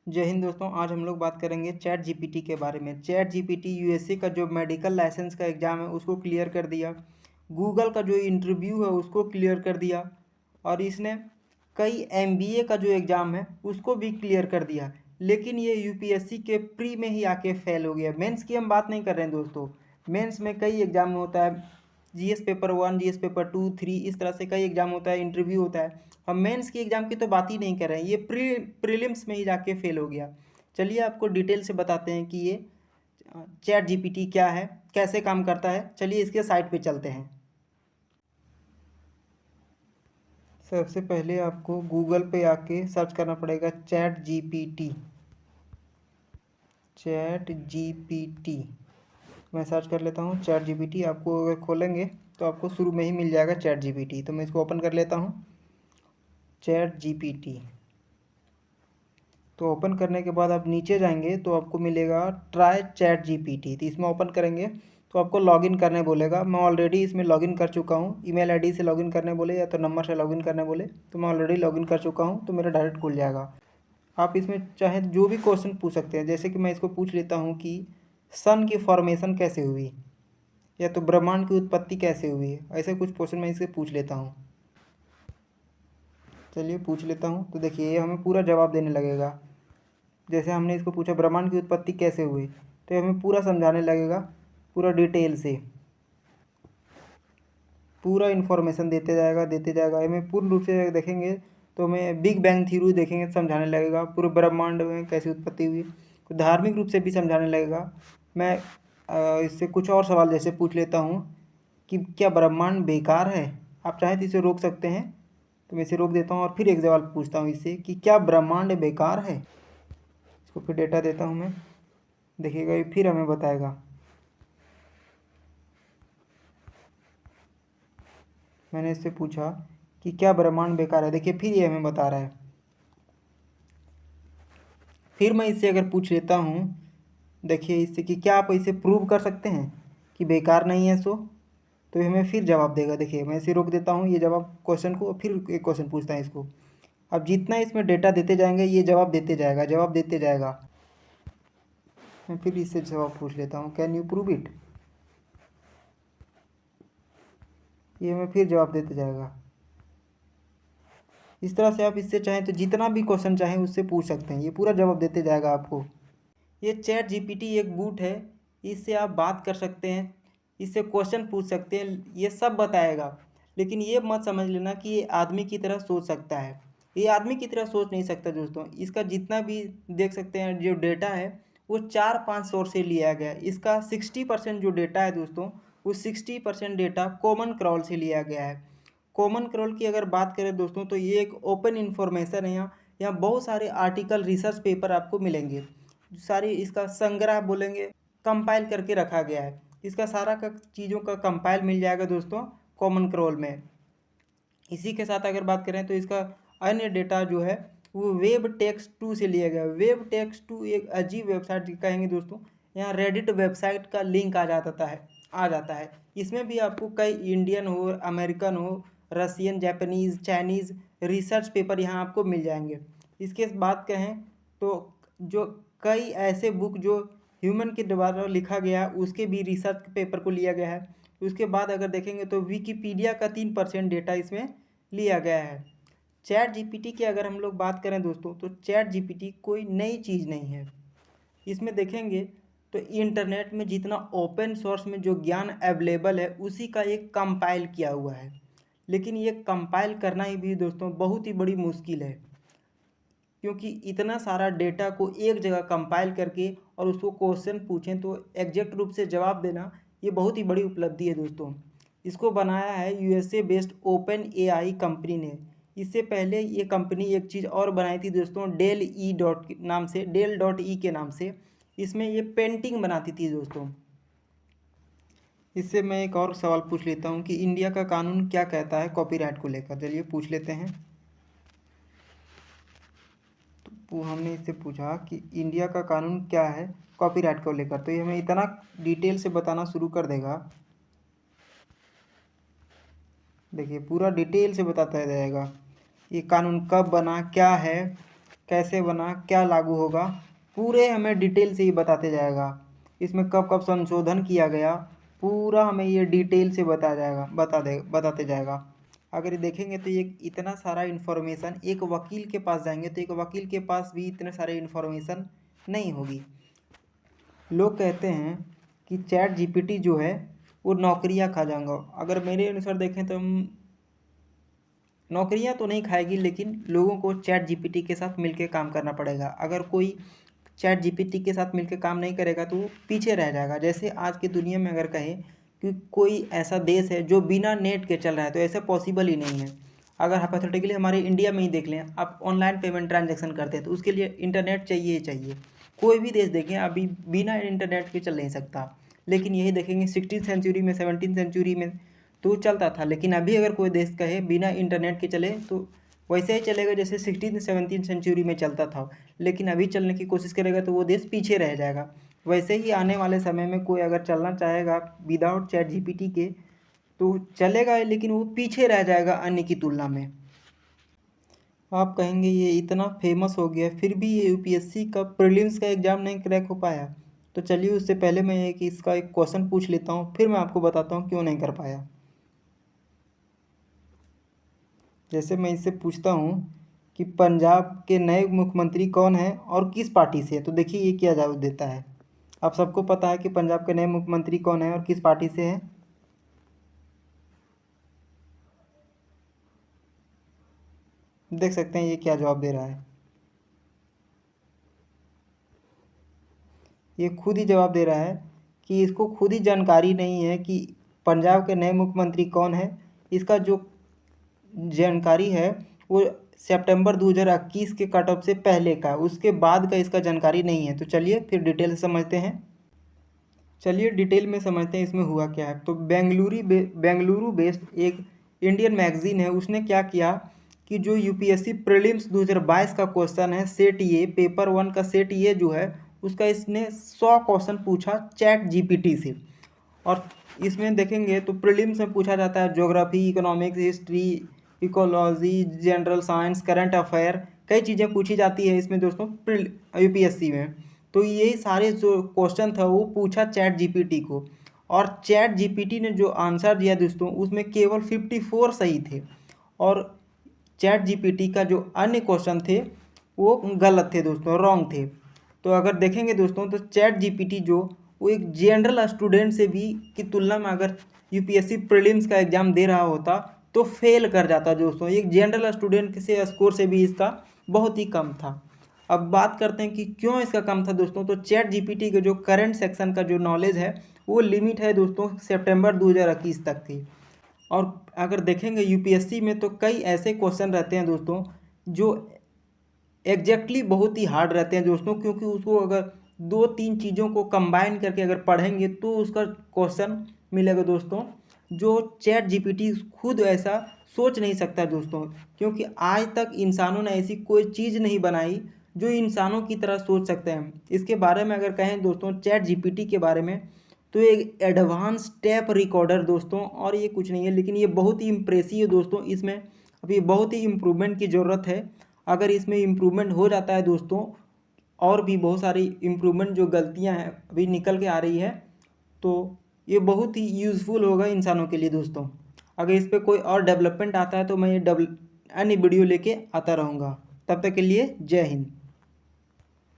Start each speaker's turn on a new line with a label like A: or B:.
A: जय हिंद दोस्तों। आज हम लोग बात करेंगे चैट जीपीटी के बारे में। चैट जीपीटी यूएसए का जो मेडिकल लाइसेंस का एग्ज़ाम है उसको क्लियर कर दिया, गूगल का जो इंटरव्यू है उसको क्लियर कर दिया, और इसने कई एमबीए का जो एग्ज़ाम है उसको भी क्लियर कर दिया। लेकिन ये यूपीएससी के प्री में ही आके फेल हो गया। मेंस की हम बात नहीं कर रहे हैं दोस्तों। मेंस में कई एग्ज़ाम होता है, जीएस पेपर 1, जीएस पेपर 2, 3, इस तरह से कई एग्ज़ाम होता है, इंटरव्यू होता है। हम मेंस की एग्ज़ाम की तो बात ही नहीं कर रहे हैं, ये प्रीलिम्स में ही जाके फेल हो गया। चलिए आपको डिटेल से बताते हैं कि ये चैट जीपीटी क्या है, कैसे काम करता है। चलिए इसके साइट पे चलते हैं। सबसे पहले आपको गूगल पे आके सर्च करना पड़ेगा चैट जीपीटी। चैट जीपीटी मैं सर्च कर लेता हूँ। चैट जीपीटी आपको अगर खोलेंगे तो आपको शुरू में ही मिल जाएगा चैट जीपीटी। तो मैं इसको ओपन कर लेता हूँ, चैट जीपीटी। तो ओपन करने के बाद आप नीचे जाएंगे तो आपको मिलेगा ट्राई चैट जीपीटी। तो इसमें ओपन करेंगे तो आपको लॉगिन करने बोलेगा। मैं ऑलरेडी इसमें लॉगिन कर चुका हूँ। ईमेल आईडी से लॉगिन करने बोले या तो नंबर से लॉगिन करने बोले, तो मैं ऑलरेडी लॉगिन कर चुका हूँ, तो मेरा डायरेक्ट खुल जाएगा। आप इसमें चाहे जो भी क्वेश्चन पूछ सकते हैं। जैसे कि मैं इसको पूछ लेता हूँ कि सन की फॉर्मेशन कैसे हुई, या तो ब्रह्मांड की उत्पत्ति कैसे हुई। ऐसे कुछ क्वेश्चन मैं इससे पूछ लेता हूँ। चलिए पूछ लेता हूँ। तो देखिए ये हमें पूरा जवाब देने लगेगा। जैसे हमने इसको पूछा ब्रह्मांड की उत्पत्ति कैसे हुई, तो ये हमें पूरा समझाने लगेगा, पूरा डिटेल से पूरा इन्फॉर्मेशन देते जाएगा। हमें पूर्ण रूप से देखेंगे तो हमें बिग बैंग थ्योरी देखेंगे तो समझाने लगेगा पूरे ब्रह्मांड में कैसी उत्पत्ति हुई। तो धार्मिक रूप से भी समझाने लगेगा। मैं इससे कुछ और सवाल जैसे पूछ लेता हूँ कि क्या ब्रह्मांड बेकार है। आप चाहे तो इसे रोक सकते हैं, तो मैं इसे रोक देता हूँ और फिर एक सवाल पूछता हूँ इससे कि क्या ब्रह्मांड बेकार है। इसको फिर डेटा देता हूँ मैं, देखिएगा ये फिर हमें बताएगा। मैंने इससे पूछा कि क्या ब्रह्मांड बेकार है, देखिए फिर ये हमें बता रहा है। फिर मैं इससे अगर पूछ लेता हूँ, देखिए इससे कि क्या आप इसे प्रूव कर सकते हैं कि बेकार नहीं है सो, तो ये हमें फिर जवाब देगा। देखिए मैं इसे रोक देता हूँ ये जवाब क्वेश्चन को, फिर एक क्वेश्चन पूछता है इसको। अब जितना इसमें डेटा देते जाएंगे ये जवाब देते जाएगा, जवाब देते जाएगा। मैं फिर इससे जवाब पूछ लेता हूँ, कैन यू प्रूव इट। ये हमें फिर जवाब देते जाएगा। इस तरह से आप इससे चाहें तो जितना भी क्वेश्चन चाहें उससे पूछ सकते हैं, ये पूरा जवाब देते जाएगा आपको। ये चैट जीपीटी एक बूट है, इससे आप बात कर सकते हैं, इससे क्वेश्चन पूछ सकते हैं, ये सब बताएगा। लेकिन ये मत समझ लेना कि ये आदमी की तरह सोच सकता है। ये आदमी की तरह सोच नहीं सकता दोस्तों। इसका जितना भी देख सकते हैं जो डेटा है वो 4-5 सोर्स से लिया गया है। इसका 60% जो डेटा है दोस्तों, वो 60% डेटा कॉमन क्रॉल से लिया गया है। कॉमन क्रॉल की अगर बात करें दोस्तों तो ये एक ओपन इन्फॉर्मेशन है। यहाँ बहुत सारे आर्टिकल, रिसर्च पेपर आपको मिलेंगे। सारी इसका संग्रह बोलेंगे, कंपाइल करके रखा गया है। इसका सारा का चीज़ों का कंपाइल मिल जाएगा दोस्तों कॉमन क्रॉल में। इसी के साथ अगर बात करें तो इसका अन्य डेटा जो है वो वेब टेक्स्ट 2 से लिया गया है। वेब टेक्स्ट 2 एक अजीब वेबसाइट कहेंगे दोस्तों। यहाँ रेडिट वेबसाइट का लिंक आ जाता है। इसमें भी आपको कई इंडियन हो, अमेरिकन हो, Russian, Japanese, Chinese research paper यहाँ आपको मिल जाएंगे। इसके बात कहें तो जो कई ऐसे बुक जो ह्यूमन के द्वारा लिखा गया है उसके भी रिसर्च पेपर को लिया गया है। उसके बाद अगर देखेंगे तो विकिपीडिया का 3% डेटा इसमें लिया गया है। चैट जीपीटी की अगर हम लोग बात करें दोस्तों तो चैट जीपीटी कोई नई चीज़ नहीं है। इसमें देखेंगे तो इंटरनेट में जितना ओपन सोर्स में जो ज्ञान अवेलेबल है उसी का एक कंपाइल किया हुआ है। लेकिन ये कंपाइल करना ही भी दोस्तों बहुत ही बड़ी मुश्किल है, क्योंकि इतना सारा डेटा को एक जगह कंपाइल करके और उसको क्वेश्चन पूछें तो एग्जैक्ट रूप से जवाब देना ये बहुत ही बड़ी उपलब्धि है दोस्तों। इसको बनाया है USA based open AI company ने। इससे पहले ये कंपनी एक चीज़ और बनाई थी दोस्तों, डेल.ई के नाम से। इसमें ये पेंटिंग बनाती थी दोस्तों। इससे मैं एक और सवाल पूछ लेता हूँ कि इंडिया का कानून क्या कहता है कॉपीराइट को लेकर। चलिए पूछ लेते हैं। तो हमने इससे पूछा कि इंडिया का कानून क्या है कॉपीराइट को लेकर, तो ये हमें इतना डिटेल से बताना शुरू कर देगा। देखिए पूरा डिटेल से बताता जाएगा ये कानून कब बना, क्या है, कैसे बना, क्या लागू होगा, पूरे हमें डिटेल से ही बताते जाएगा। इसमें कब कब संशोधन किया गया, पूरा हमें ये डिटेल से बताते जाएगा। अगर ये देखेंगे तो ये इतना सारा इन्फॉर्मेशन, एक वकील के पास जाएंगे तो एक वकील के पास भी इतने सारे इन्फॉर्मेशन नहीं होगी। लोग कहते हैं कि चैट जीपीटी जो है वो नौकरियां खा जाएगा। अगर मेरे अनुसार देखें तो हम नौकरियां तो नहीं खाएगी, लेकिन लोगों को चैट जीपीटी के साथ मिलकर काम करना पड़ेगा। अगर कोई चैट जीपीटी के साथ मिलकर काम नहीं करेगा तो वो पीछे रह जाएगा। जैसे आज की दुनिया में अगर कहें कि कोई ऐसा देश है जो बिना नेट के चल रहा है, तो ऐसा पॉसिबल ही नहीं है। अगर हाइपोथेटिकली हमारे इंडिया में ही देख लें, आप ऑनलाइन पेमेंट ट्रांजैक्शन करते हैं तो उसके लिए इंटरनेट चाहिए ही चाहिए। कोई भी देश देखें अभी बिना इंटरनेट के चल नहीं सकता। लेकिन यही देखेंगे 16th सेंचुरी में, 17th सेंचुरी में तो चलता था। लेकिन अभी अगर कोई देश कहे बिना इंटरनेट के चले तो वैसे ही चलेगा जैसे 16th 17th सेंचुरी में चलता था। लेकिन अभी चलने की कोशिश करेगा तो वो देश पीछे रह जाएगा। वैसे ही आने वाले समय में कोई अगर चलना चाहेगा विदाउट चैट जीपीटी के तो चलेगा, लेकिन वो पीछे रह जाएगा अन्य की तुलना में। आप कहेंगे ये इतना फेमस हो गया फिर भी ये यूपीएससी का प्रीलिम्स का एग्ज़ाम नहीं क्रैक हो पाया। तो चलिए उससे पहले मैं इसका एक क्वेश्चन पूछ लेता हूँ, फिर मैं आपको बताता हूँ क्यों नहीं कर पाया। जैसे मैं इससे पूछता हूँ कि पंजाब के नए मुख्यमंत्री कौन है और किस पार्टी से है, तो देखिए ये क्या जवाब देता है। आप सबको पता है कि पंजाब के नए मुख्यमंत्री कौन है और किस पार्टी से है। देख सकते हैं ये क्या जवाब दे रहा है। ये खुद ही जवाब दे रहा है कि इसको खुद ही जानकारी नहीं है कि पंजाब के नए मुख्यमंत्री कौन है। इसका जो जानकारी है वो सितंबर 2021 के कट ऑफ से पहले का, उसके बाद का इसका जानकारी नहीं है। तो चलिए फिर डिटेल से समझते हैं। चलिए डिटेल में समझते हैं इसमें हुआ क्या है। तो बेंगलुरु बेस्ड एक इंडियन मैगजीन है, उसने क्या किया कि जो यूपीएससी प्रीलिम्स 2022 का क्वेश्चन है सेट ए पेपर 1 का सेट ए जो है उसका इसने 100 क्वेश्चन पूछा चैट जीपीटी से। और इसमें देखेंगे तो प्रीलिम्स में पूछा जाता है geography, economics, history, ecology, general science, current affair, कई चीज़ें पूछी जाती है इसमें दोस्तों यूपीएससी में। तो ये सारे जो क्वेश्चन था वो पूछा चैट जीपीटी को, और चैट जीपीटी ने जो आंसर दिया दोस्तों उसमें केवल 54 सही थे, और चैट जीपीटी का जो अन्य क्वेश्चन थे वो गलत थे दोस्तों, रॉन्ग थे। तो अगर देखेंगे दोस्तों तो चैट जीपीटी जो वो एक जनरल स्टूडेंट से भी की तुलना में अगर यूपीएससी प्रीलिम्स का एग्ज़ाम दे रहा होता तो फेल कर जाता दोस्तों। एक जनरल स्टूडेंट से स्कोर से भी इसका बहुत ही कम था। अब बात करते हैं कि क्यों इसका कम था दोस्तों। तो चैट जीपीटी के जो करंट सेक्शन का जो नॉलेज है वो लिमिट है दोस्तों सितंबर 2021 तक की। और अगर देखेंगे यूपीएससी में तो कई ऐसे क्वेश्चन रहते हैं दोस्तों जो एग्जैक्टली बहुत ही हार्ड रहते हैं दोस्तों, क्योंकि उसको अगर 2-3 चीज़ों को कंबाइन करके अगर पढ़ेंगे तो उसका क्वेश्चन मिलेगा दोस्तों, जो चैट जीपीटी खुद ऐसा सोच नहीं सकता दोस्तों। क्योंकि आज तक इंसानों ने ऐसी कोई चीज़ नहीं बनाई जो इंसानों की तरह सोच सकते हैं। इसके बारे में अगर कहें दोस्तों चैट जीपीटी के बारे में तो एक एडवांस टैप रिकॉर्डर दोस्तों, और ये कुछ नहीं है, लेकिन ये बहुत ही इम्प्रेसिव है दोस्तों। इसमें अभी बहुत ही इम्प्रूवमेंट की ज़रूरत है। अगर इसमें इम्प्रूवमेंट हो जाता है दोस्तों, और भी बहुत सारी इम्प्रूवमेंट जो गलतियां हैं अभी निकल के आ रही है, तो ये बहुत ही यूज़फुल होगा इंसानों के लिए दोस्तों। अगर इस पर कोई और डेवलपमेंट आता है तो मैं ये अन्य वीडियो लेके आता रहूँगा। तब तक के लिए जय हिंद।